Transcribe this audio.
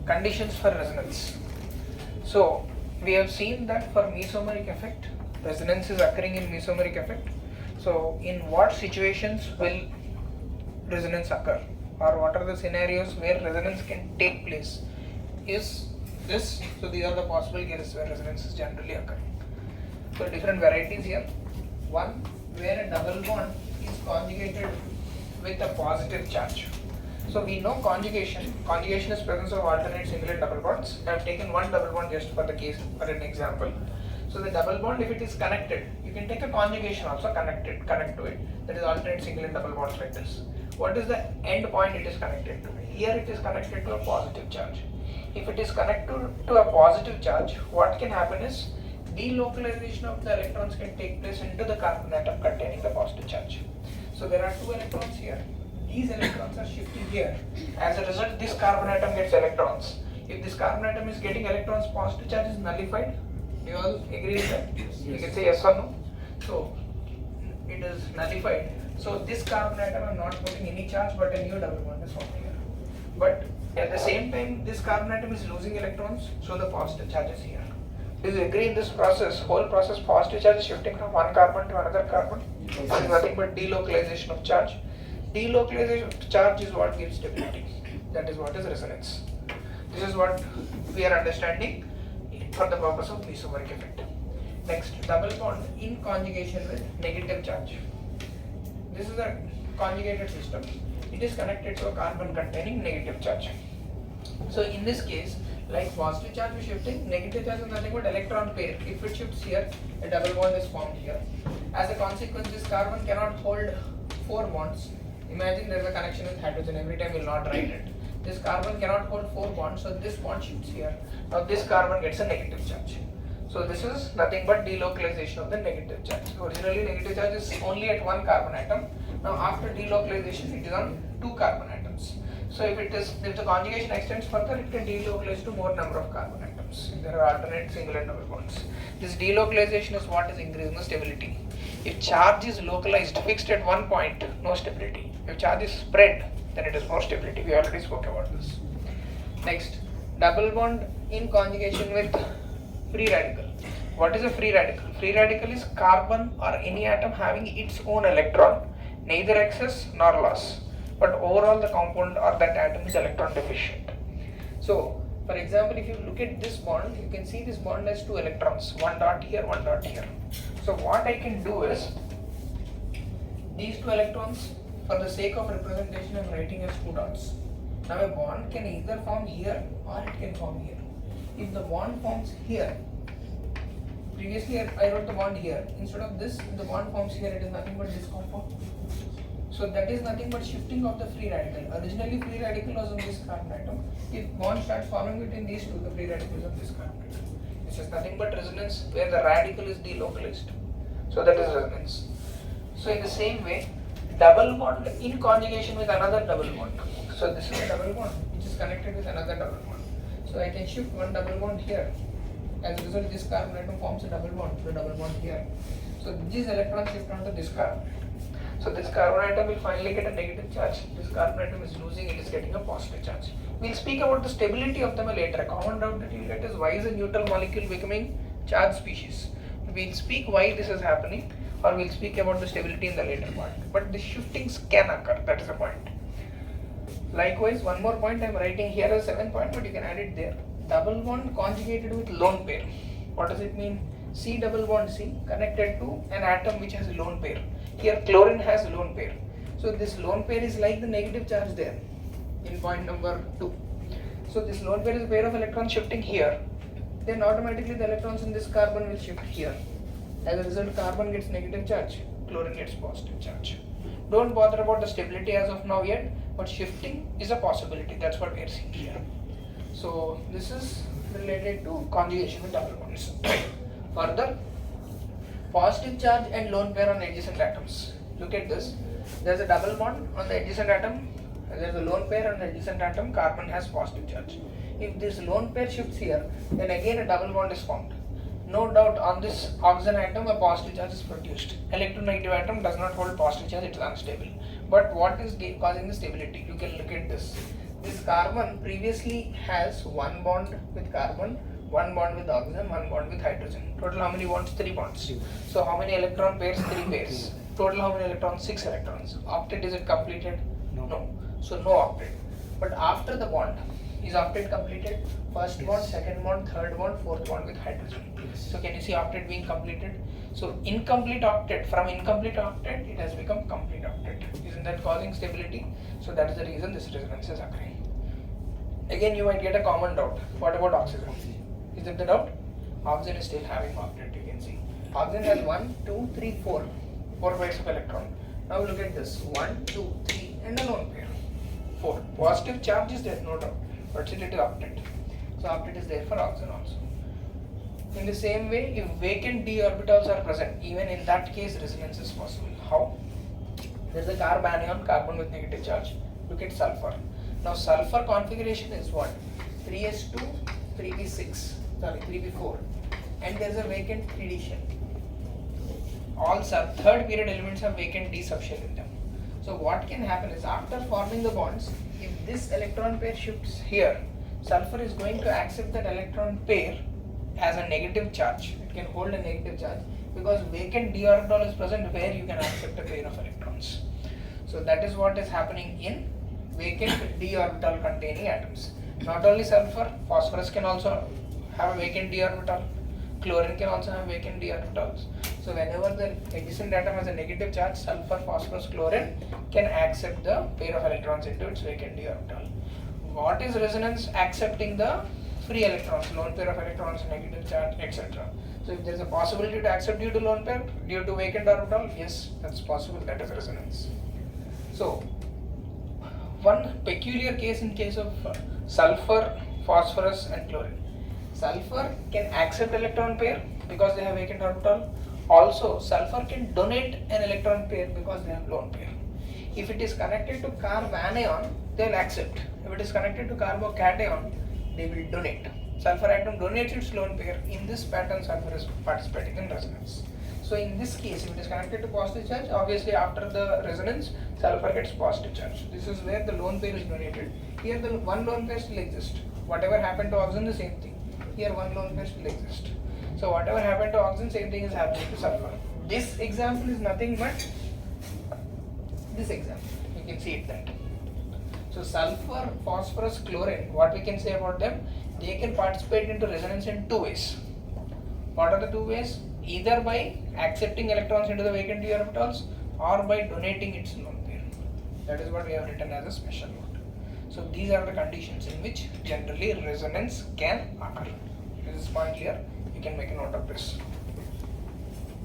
conditions for resonance. So we have seen that for mesomeric effect, resonance is occurring in mesomeric effect. So in what situations will resonance occur, or what are the scenarios where resonance can take place is this. So these are the possible cases where resonance is generally occurring. So different varieties here. One, where a double bond is conjugated with a positive charge. So we know conjugation is presence of alternate single and double bonds. I have taken one double bond just for the case, for an example. So the double bond, if it is connected, you can take a conjugation also, connect to it. That is alternate single and double bonds like this. What is the end point it is connected to? Here it is connected to a positive charge. If it is connected to a positive charge, what can happen is delocalization of the electrons can take place into the carbon atom containing the positive charge. So there are two electrons here. These electrons are shifting here. As a result, this carbon atom gets electrons. If this carbon atom is getting electrons, positive charge is nullified. Do you all agree with that? Yes. You can say yes or no. So it is nullified. So this carbon atom are not putting any charge, but a new double bond is formed here. But at the same time, this carbon atom is losing electrons, so the positive charge is here. Do you agree in this process? Whole process, positive charge is shifting from one carbon to another carbon. This is nothing but delocalization of charge. Delocalization of charge is what gives stability. That is what is resonance. This is what we are understanding for the purpose of mesomeric effect. Next, double bond in conjugation with negative charge. This is a conjugated system. It is connected to a carbon containing negative charge. So in this case, like positive charge is shifting, negative charge is nothing but electron pair. If it shifts here, a double bond is formed here. As a consequence, this carbon cannot hold 4 bonds. Imagine there is a connection with hydrogen. Every time we will not write it. This carbon cannot hold 4 bonds, so this bond shifts here. Now this carbon gets a negative charge. So this is nothing but delocalization of the negative charge. Originally negative charge is only at one carbon atom. Now after delocalization, it is on 2 carbon atoms. So if the conjugation extends further, it can delocalize to more number of carbon atoms. There are alternate single and double bonds. This delocalization is what is increasing the stability. If charge is localized, fixed at one point, no stability. If charge is spread, then it is more stability. We already spoke about this. Next, double bond in conjugation with free radical. What is a free radical? Free radical is carbon or any atom having its own electron, neither excess nor loss. But overall the compound or that atom is electron deficient. So, for example, if you look at this bond, you can see this bond has 2 electrons, one dot here, one dot here. So what I can do is, these 2 electrons, for the sake of representation, I am writing as 2 dots. Now a bond can either form here or it can form here. If the bond forms here, previously I wrote the bond here, instead of this, if the bond forms here, it is nothing but this compound. So that is nothing but shifting of the free radical. Originally free radical was on this carbon atom. If bond starts forming between these two, the free radical is on this carbon atom. This is nothing but resonance where the radical is delocalized. So that is resonance. So in the same way, double bond in conjugation with another double bond. So this is a double bond which is connected with another double bond. So I can shift one double bond here. As a result, this carbon atom forms a double bond, the double bond here. So these electrons shift onto this carbon. So this carbon atom will finally get a negative charge. This carbon atom is losing, it is getting a positive charge. We will speak about the stability of them later. A common doubt that you will get is why is a neutral molecule becoming charged species. We will speak why this is happening, or we will speak about the stability in the later part. But the shiftings can occur, that is the point. Likewise, one more point I am writing here as 7th point, but you can add it there. Double bond conjugated with lone pair. What does it mean? C double bond C connected to an atom which has a lone pair. Here chlorine has a lone pair. So this lone pair is like the negative charge there in point number 2. So this lone pair is a pair of electrons shifting here. Then automatically the electrons in this carbon will shift here. As a result, carbon gets negative charge, chlorine gets positive charge. Don't bother about the stability as of now yet, but shifting is a possibility. That's what we are seeing here. So this is related to conjugation with double bonds. Further, positive charge and lone pair on adjacent atoms. Look at this. There is a double bond on the adjacent atom. There is a lone pair on the adjacent atom. Carbon has positive charge. If this lone pair shifts here, then again a double bond is formed. No doubt on this oxygen atom a positive charge is produced. Electronegative atom does not hold positive charge, it is unstable. But what is causing the stability? You can look at this. this carbon previously has one bond with carbon, one bond with oxygen, one bond with hydrogen. Total how many bonds? 3 bonds. So how many electron pairs? 3 pairs. Total how many electrons? 6 electrons. Octet, is it completed? No. So no octet. But after the bond, is octet completed? First bond, second bond, third bond, fourth bond with hydrogen. So can you see octet being completed? So incomplete octet, from incomplete octet it has become complete octet. Isn't that causing stability? So that is the reason this resonance is occurring. Again you might get a common doubt. What about oxygen? Is that the doubt? Oxygen is still having octet, you can see. Oxygen has 1, 2, 3, 4. 4 pairs of electron. Now look at this. 1, 2, 3 and a lone pair. 4. Positive charge is there, no doubt. But still it is octet. So octet is there for oxygen also. In the same way, if vacant d orbitals are present, even in that case resonance is possible. How? There is a carbanion, carbon with negative charge. Look at sulfur. Now sulfur configuration is what? 3s2, 3p6, sorry 3p4, and there is a vacant 3d shell. All third period elements have vacant d subshell in them. So what can happen is, after forming the bonds, if this electron pair shifts here, sulfur is going to accept that electron pair as a negative charge. It can hold a negative charge because vacant d orbital is present where you can accept a pair of electrons. So that is what is happening in vacant d orbital containing atoms. Not only sulfur, phosphorus can also have a vacant d orbital. Chlorine can also have vacant d orbitals. So whenever the adjacent atom has a negative charge, sulfur, phosphorus, chlorine can accept the pair of electrons into its vacant d orbital. What is resonance? Accepting the free electrons, lone pair of electrons, negative charge, etc. So if there is a possibility to accept due to lone pair, due to vacant orbital, yes, that's possible, that is resonance. So one peculiar case in case of sulfur, phosphorus and chlorine. Sulfur can accept electron pair because they have vacant orbital. Also, sulfur can donate an electron pair because they have lone pair. If it is connected to carbanion, they will accept. If it is connected to carbocation, they will donate. Sulfur atom donates its lone pair. In this pattern, sulfur is participating in resonance. So in this case, if it is connected to positive charge, obviously after the resonance, sulfur gets positive charge. This is where the lone pair is donated. Here the one lone pair still exists. Whatever happened to oxygen, the same thing. Here one lone pair still exists. So whatever happened to oxygen, same thing is happening to sulfur. This example is nothing but this example. You can see it that. So sulfur, phosphorus, chlorine, what we can say about them? They can participate into resonance in two ways. What are the two ways? Either by accepting electrons into the vacant d orbitals or by donating its lone pair. That is what we have written as a special note. So these are the conditions in which generally resonance can occur. This is point here. You can make a note of this.